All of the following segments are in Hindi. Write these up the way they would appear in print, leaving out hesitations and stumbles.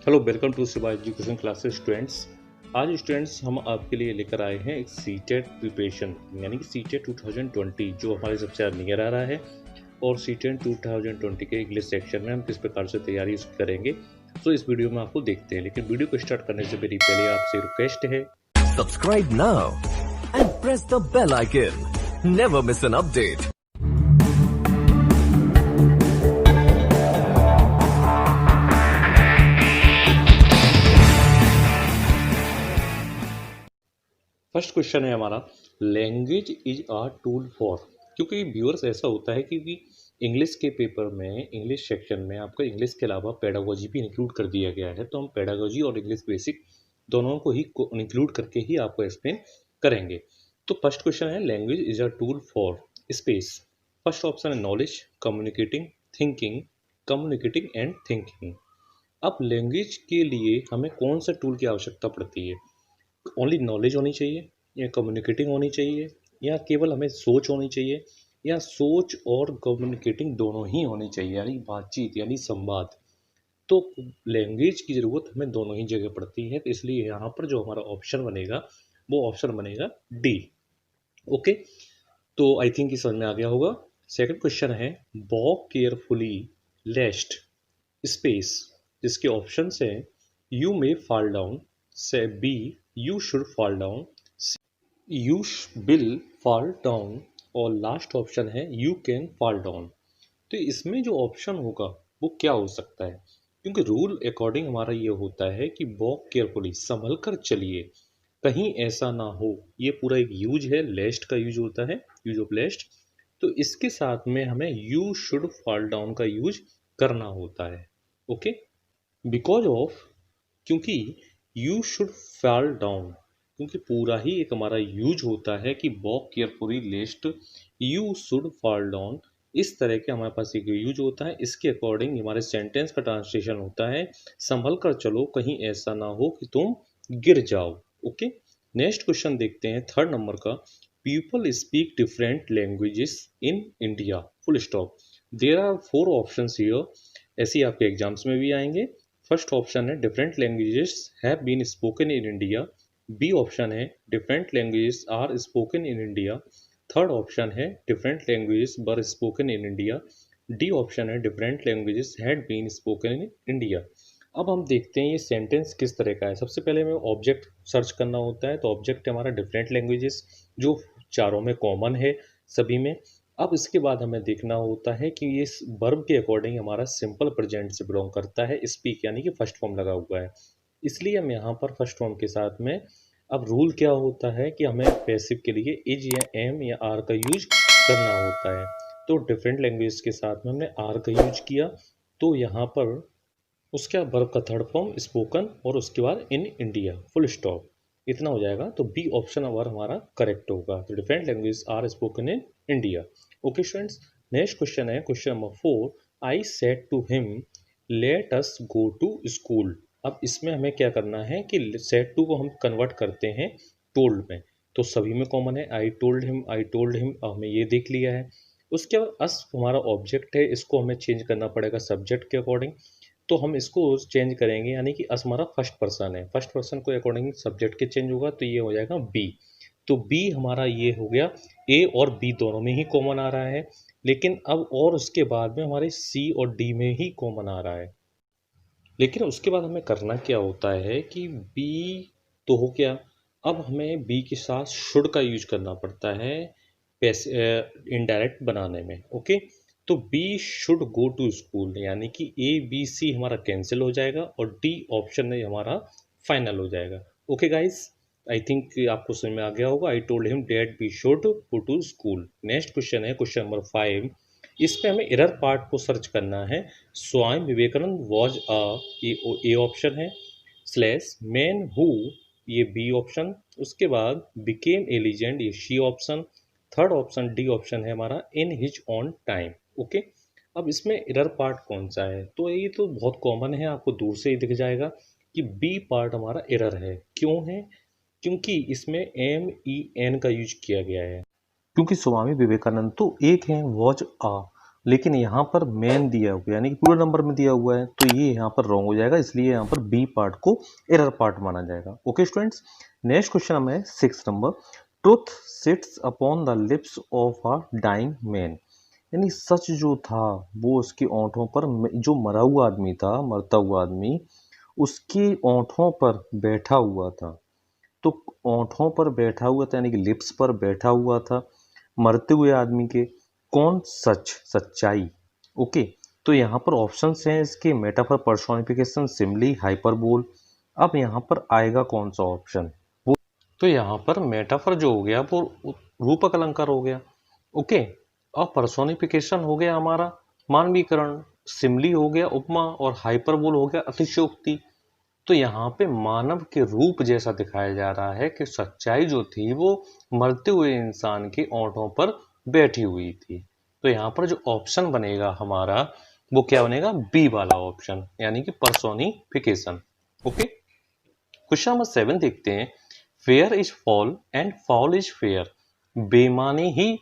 Hello, welcome to Shiva education classes students. आज स्टूडेंट्स हम आपके लिए लेकर आए हैं एक सीटेट प्रिपरेशन यानी कि सीटेट 2020 जो हमारे सबसे ज़्यादा नियर आ रहा है। और सीटेट 2020 के इंग्लिश सेक्शन में हम किस प्रकार से तैयारी करेंगे तो इस वीडियो में आपको देखते हैं। लेकिन वीडियो को स्टार्ट करने से मेरी पहले आपसे रिक्वेस्ट है, Subscribe now and press the bell icon. Never miss an update. First question है हमारा, language is a tool for. क्योंकि व्यूअर्स ऐसा होता है कि इंग्लिश के पेपर में, इंग्लिश सेक्शन में आपका इंग्लिश के अलावा पेडागोजी भी इंक्लूड कर दिया गया है, तो हम पेडागोजी और इंग्लिश बेसिक दोनों को ही इंक्लूड करके ही आपको एक्सप्लेन करेंगे। तो फर्स्ट क्वेश्चन है, language is a tool for space. First option है नॉलेज, कम्युनिकेटिंग एंड थिंकिंग। अब लैंग्वेज के लिए हमें कौन सा टूल की आवश्यकता पड़ती है? ओनली नॉलेज होनी चाहिए या कम्युनिकेटिंग होनी चाहिए या केवल हमें सोच होनी चाहिए या सोच और कम्युनिकेटिंग दोनों ही होनी चाहिए, यानी बातचीत यानी संवाद। तो लैंग्वेज की ज़रूरत हमें दोनों ही जगह पड़ती है, तो इसलिए यहाँ पर जो हमारा ऑप्शन बनेगा वो ऑप्शन बनेगा डी। ओके, तो आई थिंक ये समझ में आ गया होगा। सेकंड क्वेश्चन है, वॉक केयरफुली लेस्ट स्पेस, जिसके ऑप्शन हैं यू मे फॉल डाउन, से B you should fall down, you will fall down, और लास्ट ऑप्शन है यू कैन फॉल डाउन। तो इसमें जो ऑप्शन होगा वो क्या हो सकता है? क्योंकि रूल अकॉर्डिंग हमारा ये होता है कि वॉक केयरफुली, संभल कर चलिए, कहीं ऐसा ना हो। ये पूरा एक यूज है, लेस्ट का यूज होता है, यूज ऑफ लेस्ट। तो इसके साथ में हमें यू शुड फॉल डाउन का यूज करना होता है। ओके, बिकॉज ऑफ, क्योंकि यू शुड फॉल डाउन, क्योंकि पूरा ही एक हमारा यूज होता है कि walk carefully लेस्ट you should fall down. इस तरह के हमारे पास एक यूज होता है। इसके अकॉर्डिंग हमारे सेंटेंस का ट्रांसलेशन होता है, संभल कर चलो, कहीं ऐसा ना हो कि तुम गिर जाओ। ओके, नेक्स्ट क्वेश्चन देखते हैं, थर्ड नंबर का। People speak different languages in India, full stop. There are 4 options here, ऐसे ही आपके एग्जाम्स में भी आएंगे। फर्स्ट ऑप्शन है different languages have been spoken in India. B option है different languages are spoken in India. Third option है different languages were spoken in India. D option है different languages had been spoken in India. अब हम देखते हैं ये सेंटेंस किस तरह का है। सबसे पहले हमें ऑब्जेक्ट सर्च करना होता है, तो ऑब्जेक्ट है हमारा डिफरेंट लैंग्वेजेस, जो चारों में कॉमन है सभी में। अब इसके बाद हमें देखना होता है कि ये वर्ब के अकॉर्डिंग हमारा सिंपल प्रेजेंट से बिलोंग करता है, स्पीक यानी कि फर्स्ट फॉर्म लगा हुआ है, इसलिए हम यहाँ पर फर्स्ट फॉर्म के साथ में। अब रूल क्या होता है कि हमें पैसिव के लिए इज या एम या आर का यूज करना होता है। तो डिफरेंट लैंग्वेज के साथ में हमने आर का यूज किया, तो यहाँ पर उसके बाद वर्ब का थर्ड फॉर्म स्पोकन और उसके बाद इन इंडिया, फुल स्टॉप, इतना हो जाएगा। तो बी ऑप्शन और हमारा करेक्ट होगा। तो different language are spoken in India. Okay students, next question है question number 4। I said to him let us go to school. अब इसमें हमें क्या करना है कि सेड टू को हम कन्वर्ट करते हैं टोल्ड में, तो सभी में कॉमन है, आई टोल्ड हिम, हमें ये देख लिया है। उसके बाद अस हमारा ऑब्जेक्ट है, इसको हमें चेंज करना पड़ेगा सब्जेक्ट के अकॉर्डिंग। तो हम इसको चेंज करेंगे, यानी कि अस हमारा फर्स्ट पर्सन है, फर्स्ट पर्सन को अकॉर्डिंग सब्जेक्ट के चेंज होगा, तो ये हो जाएगा बी। तो बी हमारा ये हो गया, ए और बी दोनों में ही कॉमन आ रहा है, लेकिन अब और उसके बाद में हमारे सी और डी में ही कॉमन आ रहा है। लेकिन उसके बाद हमें करना क्या होता है कि बी तो हो गया, अब हमें बी के साथ शुड का यूज करना पड़ता है इनडायरेक्ट बनाने में। ओके, तो he should go to school, यानी कि ए बी सी हमारा कैंसिल हो जाएगा और डी ऑप्शन हमारा फाइनल हो जाएगा। ओके गाइस, आई थिंक आपको समझ में आ गया होगा। I told him that he should go to school. Next question है क्वेश्चन नंबर 5। इस पे हमें एरर पार्ट को सर्च करना है। Swami Vivekananda was a, A option है, स्लैश मैन हु, ये बी ऑप्शन, उसके बाद बिकेम ए लीजेंड, ये C option, third option D option है हमारा in his own time. Okay, अब इसमें एरर पार्ट कौन सा है? तो ये तो बहुत कॉमन है, आपको दूर से ही दिख जाएगा कि बी पार्ट हमारा एरर है। क्यों है? क्योंकि इसमें एम ई एन का यूज किया गया है, क्योंकि स्वामी विवेकानंद तो एक हैं, वॉज आ, लेकिन यहाँ पर मेन दिया हुआ है यानी कि पूरे नंबर में दिया हुआ है, तो ये यहाँ पर रॉन्ग हो जाएगा, इसलिए यहाँ पर बी पार्ट को एरर पार्ट माना जाएगा। ओके स्टूडेंट्स, नेक्स्ट क्वेश्चन हमें 6 नंबर, truth sits upon the lips of a dying man, यानी सच जो था वो उसके ओंठों पर, जो मरा हुआ आदमी था, मरता हुआ आदमी, उसके ओंठों पर बैठा हुआ था। तो ओंठों पर बैठा हुआ था यानी कि लिप्स पर बैठा हुआ था मरते हुए आदमी के, कौन? सच, सच्चाई। ओके, तो यहाँ पर ऑप्शंस हैं इसके, मेटाफर, पर्सोनिफिकेशन, सिमली, हाइपरबोल। अब यहाँ पर आएगा कौन सा ऑप्शन? वो तो यहाँ पर मेटाफर जो हो गया वो रूपक अलंकार हो गया। ओके, और पर्सोनिफिकेशन हो गया हमारा मानवीकरण, सिमली हो गया उपमा, और हाइपरबोल हो गया अतिशयोक्ति। तो यहाँ पे मानव के रूप जैसा दिखाया जा रहा है कि सच्चाई जो थी वो मरते हुए इंसान के ओंठों पर बैठी हुई थी। तो यहाँ पर जो ऑप्शन बनेगा हमारा वो क्या बनेगा? बी वाला ऑप्शन, यानी कि पर्सोनिफिकेशन। ओके, क्वेश्चन नंबर 7 देखते हैं। Fair is fall and fall is fair, बेईमानी ही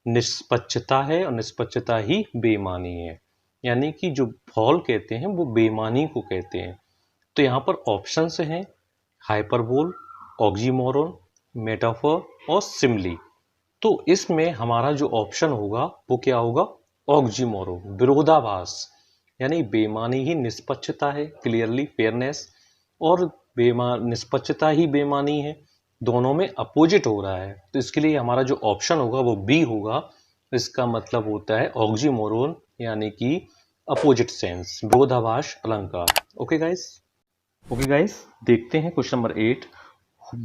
निष्पक्षता है और निष्पक्षता ही बेईमानी है, यानी कि जो फॉल कहते हैं वो बेईमानी को कहते हैं। तो यहाँ पर ऑप्शन से हैं हाइपरबोल, ऑक्सीमोरोन, मेटाफर और सिमली। तो इसमें हमारा जो ऑप्शन होगा वो क्या होगा? ऑक्सीमोरोन, विरोधाभास, यानी बेईमानी ही निष्पक्षता है, क्लियरली फेयरनेस, और निष्पक्षता ही बेईमानी है, दोनों में अपोजिट हो रहा है। तो इसके लिए हमारा जो ऑप्शन होगा वो बी होगा। इसका मतलब होता है ऑक्सीमोरोन, यानी कि अपोजिट सेंस, विरोधाभास अलंकार। ओके गाइस, देखते हैं question number 8।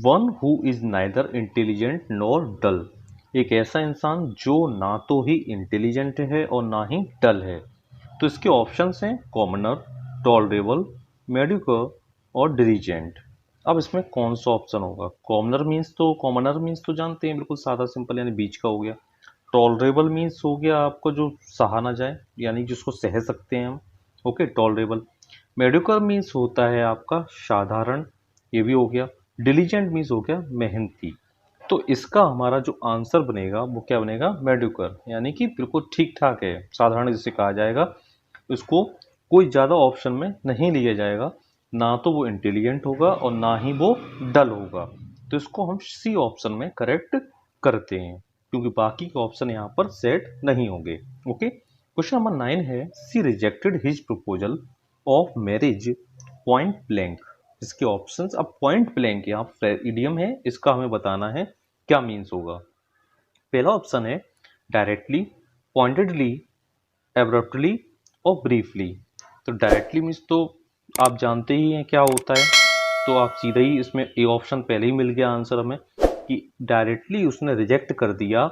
One who is neither intelligent nor dull, एक ऐसा इंसान जो ना तो ही इंटेलिजेंट है और ना ही डल है। तो इसके ऑप्शंस हैं कॉमनर, टॉलरेबल, मेडिकर और डिलीजेंट। अब इसमें कौन सा ऑप्शन होगा? कॉमनर मीन्स तो जानते हैं, बिल्कुल सादा सिंपल, यानी बीच का हो गया। टॉलरेबल मीन्स हो गया आपको जो सहा ना जाए, यानी जिसको सह सकते हैं हम। Okay, tolerable. मेडिकल मीन्स होता है आपका साधारण, ये भी हो गया। डिलीजेंट मीन्स हो गया मेहनती। तो इसका हमारा जो आंसर बनेगा वो क्या बनेगा? मेडिकल, यानी कि बिल्कुल ठीक ठाक है, साधारण जिसे कहा जाएगा। इसको कोई ज़्यादा ऑप्शन में नहीं लिया जाएगा, ना तो वो इंटेलिजेंट होगा और ना ही वो डल होगा। तो इसको हम सी ऑप्शन में करेक्ट करते हैं, क्योंकि बाकी के ऑप्शन यहाँ पर सेट नहीं होंगे। ओके, क्वेश्चन नंबर 9 है, she rejected his proposal of marriage point blank. इसके ऑप्शंस, अब पॉइंट ब्लैंक यहाँ पर इडियम है, इसका हमें बताना है क्या मीन्स होगा। पहला ऑप्शन है डायरेक्टली, पॉइंटेडली, एब्रप्टली और ब्रीफली। तो डायरेक्टली मीन्स तो आप जानते ही हैं क्या होता है, तो आप सीधे ही इसमें ए ऑप्शन पहले ही मिल गया आंसर हमें, कि डायरेक्टली उसने रिजेक्ट कर दिया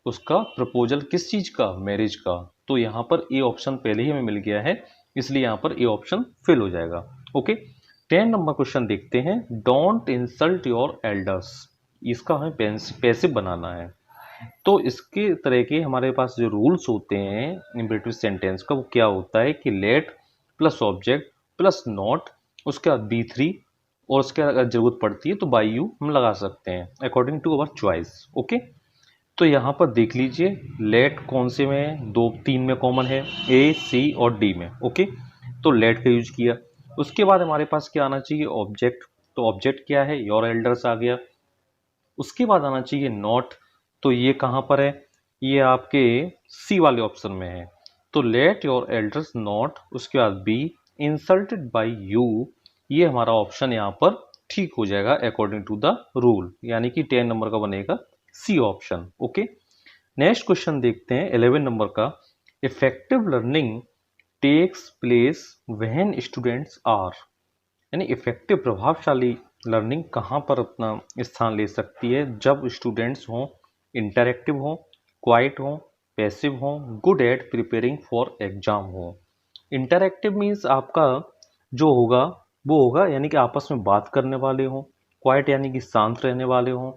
उसका प्रपोजल, किस चीज़ का? मैरिज का। तो यहाँ पर ए ऑप्शन पहले ही हमें मिल गया है, इसलिए यहाँ पर ए ऑप्शन फिल हो जाएगा। ओके, 10 नंबर क्वेश्चन देखते हैं। डोंट इंसल्ट योर एल्डर्स, इसका हमें पैसिव बनाना है। तो इसके तरह के हमारे पास जो रूल्स होते हैं इम्परेटिव सेंटेंस का, वो क्या होता है कि late plus object plus not, उसके बाद बी3, और उसके अगर जरूरत पड़ती है तो बाई यू हम लगा सकते हैं according to our choice. Okay, तो यहाँ पर देख लीजिए लेट कौन से में है? 2 3 में कॉमन है, ए, सी और डी में। ओके, तो लेट का यूज किया। उसके बाद हमारे पास क्या आना चाहिए? ऑब्जेक्ट। तो ऑब्जेक्ट क्या है? योर एल्डर्स आ गया। उसके बाद आना चाहिए नॉट, तो ये कहाँ पर है? ये आपके सी वाले ऑप्शन में है। तो लेट योर एल्डर्स नॉट, उसके बाद बी इंसल्टेड बाय यू, ये हमारा ऑप्शन यहाँ पर ठीक हो जाएगा अकॉर्डिंग टू द रूल, यानी कि 10 नंबर का बनेगा C option. Okay, next question देखते हैं 11 नंबर का। Effective learning takes place when students are, यानी इफेक्टिव प्रभावशाली लर्निंग कहाँ पर अपना स्थान ले सकती है? जब स्टूडेंट्स हों इंटरैक्टिव हों, क्वाइट हों, पैसिव हों, good at preparing for exam हों। इंटरैक्टिव मीन्स आपका जो होगा वो होगा यानी कि आपस में बात करने वाले हों, क्वाइट यानी कि शांत रहने वाले हों,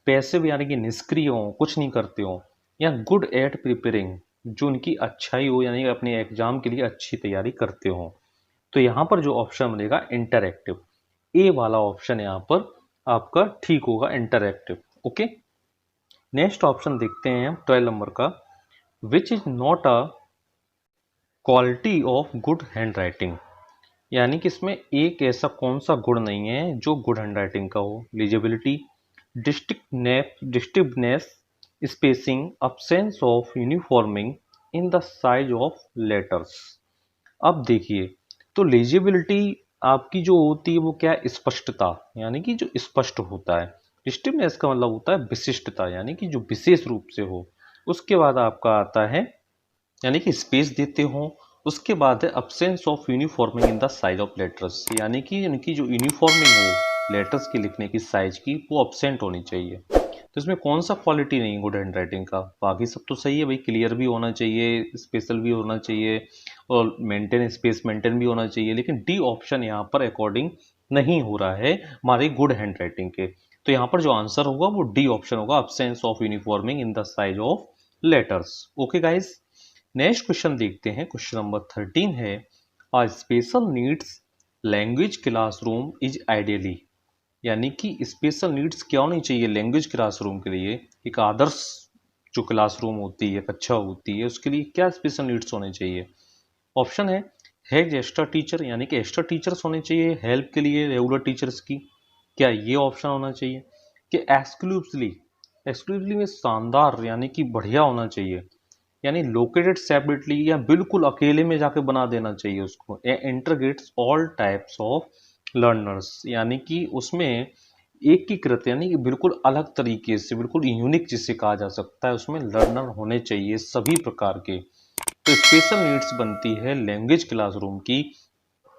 पैसिव यानी कि निष्क्रिय हों, कुछ नहीं करते हों, या गुड एट प्रिपेयरिंग, जो उनकी अच्छाई हो यानी कि अपने एग्जाम के लिए अच्छी तैयारी करते हों। तो यहाँ पर जो ऑप्शन बनेगा इंटरैक्टिव, ए वाला ऑप्शन यहाँ पर आपका ठीक होगा, इंटरैक्टिव। ओके, नेक्स्ट ऑप्शन देखते हैं 12 नंबर का। Which is not a quality of good hand writing, यानी कि इसमें एक ऐसा कौन सा गुण नहीं है जो गुड हैंड राइटिंग का हो। Legibility, distinctness, spacing, absence of uniforming in the size of letters. अब देखिए, तो लीजिबिलिटी आपकी जो होती है वो क्या है, स्पष्टता, यानी कि जो स्पष्ट होता है। डिस्टिंक्टनेस का मतलब होता है विशिष्टता, यानी कि जो विशेष रूप से हो। उसके बाद आपका आता है, यानी कि स्पेस देते हो। उसके बाद है absence of uniforming in the size of letters, यानी कि इनकी जो यूनिफॉर्मिंग हो लेटर्स की लिखने की साइज की, वो अब्सेंट होनी चाहिए। तो इसमें कौन सा क्वालिटी नहीं है गुड हैंड राइटिंग का? बाकी सब तो सही है भाई, क्लियर भी होना चाहिए, स्पेशल भी होना चाहिए, और मेंटेन स्पेस मेंटेन भी होना चाहिए, लेकिन डी ऑप्शन यहाँ पर अकॉर्डिंग नहीं हो रहा है हमारी गुड हैंड राइटिंग के। तो यहाँ पर जो आंसर होगा वो डी ऑप्शन होगा, absence of uniforming in the size of letters. Okay guys, next question देखते हैं। क्वेश्चन नंबर 13 है, a special needs language classroom is ideally, यानी कि स्पेशल नीड्स क्या होनी चाहिए लैंग्वेज क्लासरूम के लिए। एक आदर्श जो क्लासरूम होती है, कक्षा होती है, उसके लिए क्या स्पेशल नीड्स होने चाहिए। ऑप्शन है हैज एक्स्ट्रा टीचर, यानी कि एक्स्ट्रा टीचर्स होने चाहिए हेल्प के लिए रेगुलर टीचर्स की, क्या ये ऑप्शन होना चाहिए। कि एक्सक्लूसिवली, एक्सक्लूसिवली में शानदार यानी कि बढ़िया होना चाहिए, यानी लोकेटेड सेपरेटली या बिल्कुल अकेले में जाके बना देना चाहिए उसको। Integrates all types of learners, यानी कि उसमें एकीकृत यानी कि बिल्कुल अलग तरीके से, बिल्कुल यूनिक जिसे कहा जा सकता है, उसमें लर्नर होने चाहिए सभी प्रकार के। तो स्पेशल नीड्स बनती है लैंग्वेज क्लासरूम की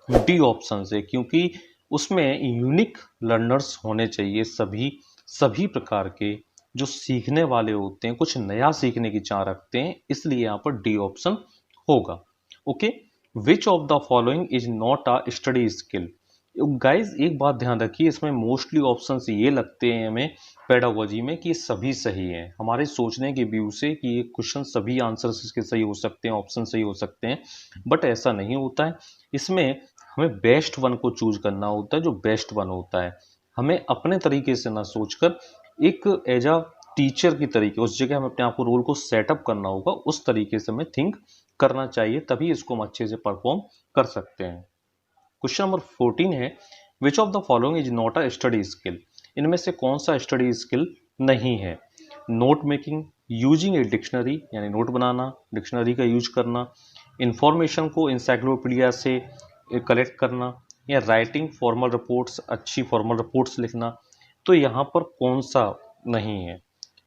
डी ऑप्शन से, क्योंकि उसमें यूनिक लर्नर्स होने चाहिए सभी सभी प्रकार के, जो सीखने वाले होते हैं, कुछ नया सीखने की चाह रखते हैं, इसलिए यहाँ पर डी ऑप्शन होगा। Okay, which of the following is not a study skill. Guys एक बात ध्यान रखिए, इसमें मोस्टली ऑप्शंस ये लगते हैं हमें पेडागोजी में कि ये सभी सही हैं हमारे सोचने के व्यू से, कि ये क्वेश्चन सभी आंसर्स इसके सही हो सकते हैं, ऑप्शन सही हो सकते हैं, बट ऐसा नहीं होता है। इसमें हमें बेस्ट वन को चूज करना होता है, जो बेस्ट वन होता है। हमें अपने तरीके से ना सोचकर एक एज अ टीचर की तरीके, उस जगह हमें अपने आप को रोल को सेटअप करना होगा, उस तरीके से हमें थिंक करना चाहिए, तभी इसको हम अच्छे से परफॉर्म कर सकते हैं। क्वेश्चन नंबर 14 है, which of the following is not a study skill. इनमें से कौन सा स्टडी स्किल नहीं है। Note making, using a dictionary, यानी नोट बनाना, डिक्शनरी का यूज करना, इंफॉर्मेशन को इंसाइक्लोपीडिया से कलेक्ट करना, या राइटिंग फॉर्मल रिपोर्ट्स, अच्छी फॉर्मल रिपोर्ट्स लिखना। तो यहाँ पर कौन सा नहीं है।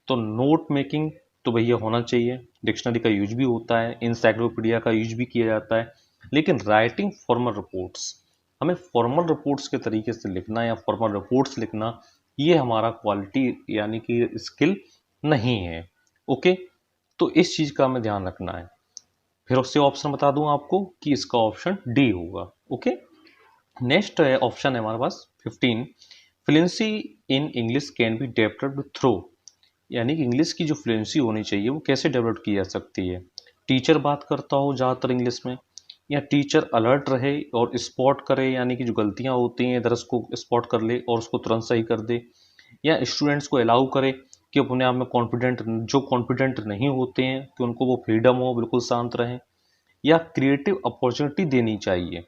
तो नोट मेकिंग तो भैया होना चाहिए, डिक्शनरी का यूज भी होता है, इंसाइक्लोपीडिया का यूज भी किया जाता है, लेकिन राइटिंग फॉर्मल रिपोर्ट्स, हमें फॉर्मल रिपोर्ट्स के तरीके से लिखना या फॉर्मल रिपोर्ट्स लिखना, ये हमारा क्वालिटी यानी कि स्किल नहीं है। ओके, तो इस चीज़ का हमें ध्यान रखना है। फिर उससे ऑप्शन बता दूं आपको कि इसका ऑप्शन डी होगा। ओके, नेक्स्ट ऑप्शन है हमारे पास 15, fluency in English can be developed through, यानी कि इंग्लिश की जो फ्लुएंसी होनी चाहिए वो कैसे डेवलप की जा सकती है। टीचर बात करता हो ज़्यादातर इंग्लिश में, या टीचर अलर्ट रहे और स्पॉट करे, यानी कि जो गलतियां होती हैं दरस को स्पॉट कर ले और उसको तुरंत सही कर दे, या स्टूडेंट्स को अलाउ करे कि अपने आप में कॉन्फिडेंट, जो कॉन्फिडेंट नहीं होते हैं कि उनको वो फ्रीडम हो, बिल्कुल शांत रहें, या क्रिएटिव अपॉर्चुनिटी देनी चाहिए,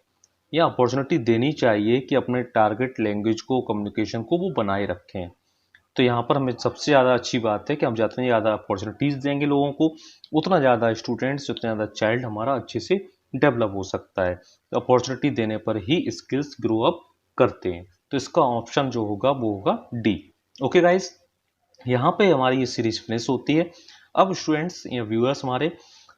या अपॉर्चुनिटी देनी चाहिए कि अपने टारगेट लैंग्वेज को, कम्युनिकेशन को वो बनाए रखें। तो यहाँ पर हमें सबसे ज़्यादा अच्छी बात है कि हम जितनी ज़्यादा अपॉर्चुनिटीज़ देंगे लोगों को, उतना ज़्यादा स्टूडेंट्स, उतना ज़्यादा चाइल्ड हमारा अच्छे से डेवलप हो सकता है। तो अपॉर्चुनिटी देने पर ही स्किल्स ग्रो अप करते हैं। तो इसका ऑप्शन जो होगा वो होगा डी। ओके गाइस, यहाँ पे हमारी ये सीरीज फिनिश होती है। अब स्टूडेंट्स या व्यूअर्स हमारे,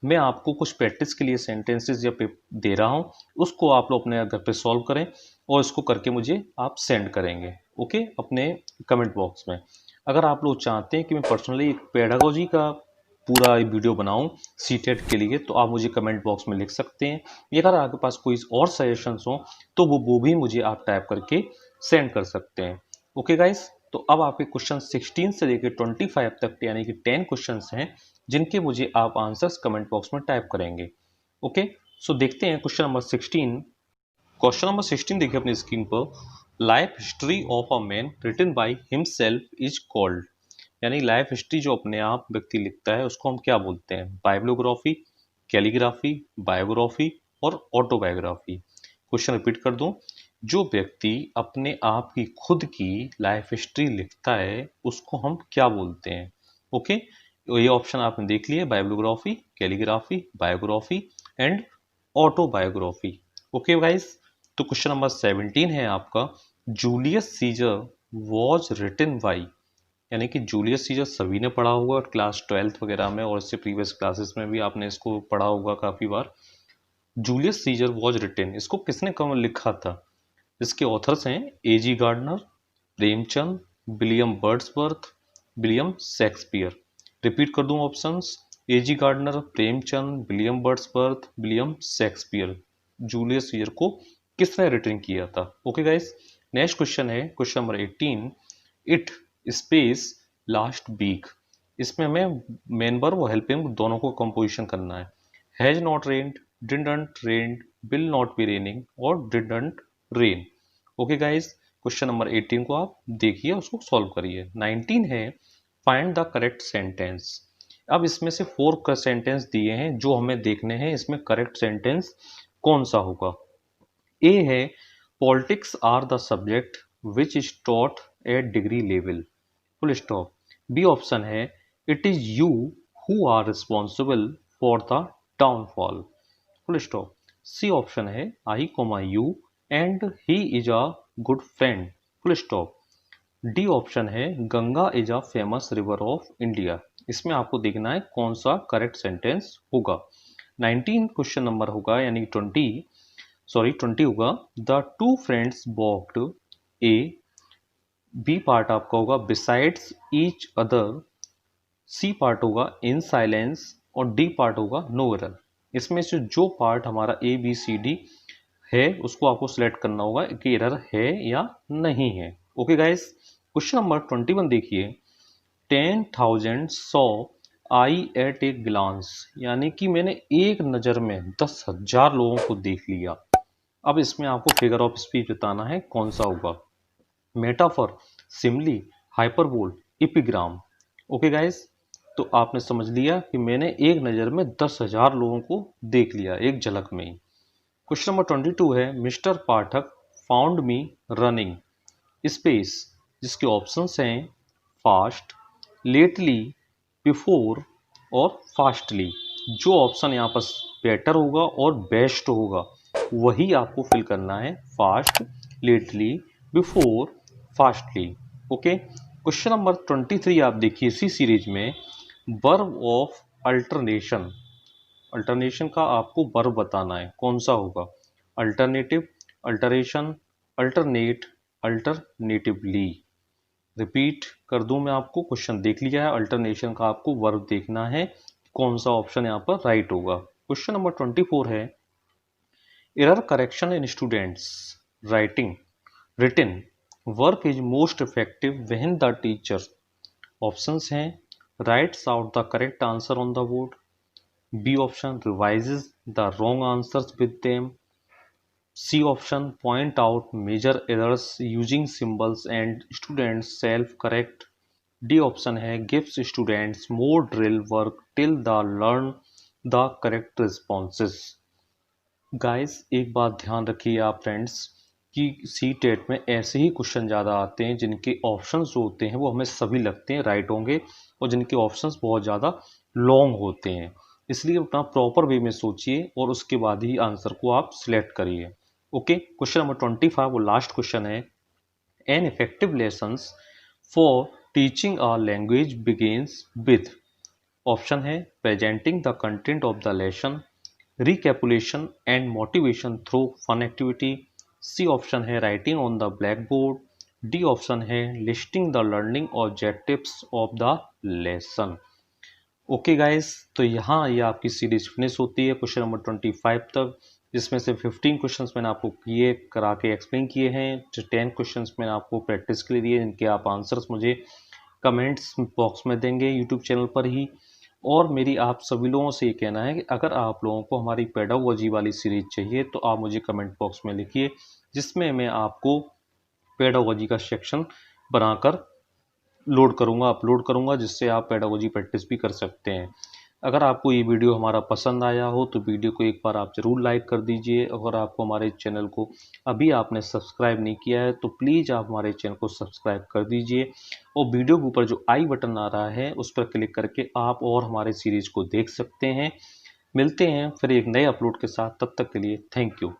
मैं आपको कुछ प्रैक्टिस के लिए सेंटेंसेस या दे रहा हूँ, उसको आप लोग अपने घर पे सॉल्व करें और इसको करके मुझे आप सेंड करेंगे। ओके, अपने कमेंट बॉक्स में। अगर आप लोग चाहते हैं कि मैं पर्सनली एक पेडागोजी का पूरा वीडियो बनाऊं सीटेट के लिए, तो आप मुझे कमेंट बॉक्स में लिख सकते हैं, या अगर आपके पास कोई और सजेशंस हो तो वो भी मुझे आप टाइप करके सेंड कर सकते हैं। ओके गाइस, तो अब आपके क्वेश्चन 16 से लेकर 25 तक यानी कि 10 क्वेश्चंस हैं, जिनके मुझे आप आंसर्स कमेंट बॉक्स में टाइप करेंगे। ओके, सो देखते हैं क्वेश्चन नंबर 16। क्वेश्चन नंबर 16 देखिए अपनी स्क्रीन पर, life history of a man written by himself is called, यानी लाइफ हिस्ट्री जो अपने आप व्यक्ति लिखता है उसको हम क्या बोलते हैं। बायोग्राफी, कैलीग्राफी, बायोग्राफी और ऑटोबायोग्राफी। क्वेश्चन रिपीट कर दूं, जो व्यक्ति अपने आप की खुद की लाइफ हिस्ट्री लिखता है उसको हम क्या बोलते हैं? ओके, तो ये ऑप्शन आपने देख लिए, biography, calligraphy, biography and autobiography. Okay guys, तो क्वेश्चन नंबर 17 है आपका, Julius Caesar was written by, यानी कि जूलियस सीजर सभी ने पढ़ा होगा क्लास 12th वगैरह में, और इससे प्रीवियस क्लासेस में भी आपने इसको पढ़ा होगा काफ़ी बार। जूलियस सीजर वॉज रिटन, इसको किसने कम लिखा था? इसके ऑथर्स हैं A.G. Gardner, Premchand, William Wordsworth, William Shakespeare. Repeat कर दूं options, A.G. Gardner, Premchand, William Wordsworth, William Shakespeare. Julius Caesar को किसने रिटन किया था? ओके गाइस, नेक्स्ट क्वेश्चन है question number 18, it space last week. इसमें हमें मेन वर्ब और हेल्पिंग दोनों को कंपोजिशन करना है। Has not rained, didn't rained, will not be raining और didn't rain. Okay guys, question number 18 को आप देखिए, उसको सॉल्व करिए। 19 है, फाइंड द करेक्ट सेंटेंस। अब इसमें से 4 सेंटेंस दिए हैं जो हमें देखने हैं, इसमें करेक्ट सेंटेंस कौन सा होगा। ए है, politics are the subject which is taught at degree level, full stop. B option है, it is you who are responsible for the downfall, full stop. C option है, I comma you and he is a good friend, full stop. D option है, Ganga is a famous river of India. इसमें आपको देखना है कौन सा करेक्ट सेंटेंस होगा। 19 क्वेश्चन नंबर होगा, यानी 20 होगा, the two friends walked. A, B part आपका होगा besides each other, C part होगा इन साइलेंस और डी पार्ट होगा नो एरर। इसमें से जो पार्ट हमारा ए बी सी डी है उसको आपको सिलेक्ट करना होगा कि एरर है या नहीं है। ओके गाइस, क्वेश्चन नंबर 21 देखिए, 10,000 saw I at a glance, यानी कि मैंने एक नज़र में 10,000 लोगों को देख लिया। अब इसमें आपको फिगर ऑफ स्पीच बताना है कौन सा होगा, metaphor, simile, hyperbole, epigram. Okay guys, तो आपने समझ लिया कि मैंने एक नज़र में 10,000 लोगों को देख लिया एक झलक में ही। क्वेश्चन नंबर 22 है, मिस्टर पाठक फाउंड मी रनिंग स्पेस, जिसके ऑप्शंस हैं फास्ट, लेटली, बिफोर और फास्टली। जो ऑप्शन यहाँ पर बेटर होगा और बेस्ट होगा वही आपको फिल करना है, fast, lately, before, fastly. Okay, question number 23 आप देखिए, इसी सीरीज में वर्ब ऑफ अल्टरनेशन, अल्टरनेशन का आपको वर्ब बताना है कौन सा होगा, alternative, alteration, alternate, alternatively. Repeat कर दूं मैं आपको, क्वेश्चन देख लिया है, अल्टरनेशन का आपको वर्ब देखना है कौन सा ऑप्शन यहाँ पर राइट होगा। क्वेश्चन नंबर 24 है, error correction in students writing written work is most effective when the teacher. Options हैं, writes out the correct answer on the board, B option revises the wrong answers with them, C option point out major errors using symbols and students self correct, D option है gives students more drill work till the learn the correct responses. Guys, एक बात ध्यान रखिए आप फ्रेंड्स कि सी टेट में ऐसे ही क्वेश्चन ज़्यादा आते हैं जिनके ऑप्शंस जो होते हैं वो हमें सभी लगते हैं राइट होंगे और जिनके ऑप्शंस बहुत ज़्यादा लॉन्ग होते हैं। इसलिए अपना प्रॉपर वे में सोचिए और उसके बाद ही आंसर को आप सिलेक्ट करिए। ओके, क्वेश्चन नंबर 25 वो लास्ट क्वेश्चन है, an effective lessons for teaching a language begins with. Option है, presenting the content of the lesson, recapitulation and motivation through fun activity, C option है writing on the black board, D option है listing the learning objectives of the lesson. Okay guys, तो यहाँ ये आपकी सीरीज फिनिश होती है क्वेश्चन नंबर 25 तक, जिसमें से 15 क्वेश्चंस मैंने आपको किए करा के एक्सप्लेन किए हैं, 10 क्वेश्चंस मैंने आपको प्रैक्टिस के लिए दिए जिनके आप आंसर्स मुझे कमेंट्स बॉक्स में देंगे यूट्यूब चैनल पर ही। और मेरी आप सभी लोगों से ये कहना है कि अगर आप लोगों को हमारी पेडागोजी वाली सीरीज चाहिए तो आप मुझे कमेंट बॉक्स में लिखिए, जिसमें मैं आपको पेडागोजी का सेक्शन बनाकर अपलोड करूंगा, जिससे आप पेडागोजी प्रैक्टिस भी कर सकते हैं। अगर आपको ये वीडियो हमारा पसंद आया हो तो वीडियो को एक बार आप ज़रूर लाइक कर दीजिए। अगर आपको हमारे चैनल को अभी आपने सब्सक्राइब नहीं किया है तो प्लीज़ आप हमारे चैनल को सब्सक्राइब कर दीजिए और वीडियो के ऊपर जो आई बटन आ रहा है उस पर क्लिक करके आप और हमारे सीरीज़ को देख सकते हैं। मिलते हैं फिर एक नए अपलोड के साथ, तब तक के लिए थैंक यू।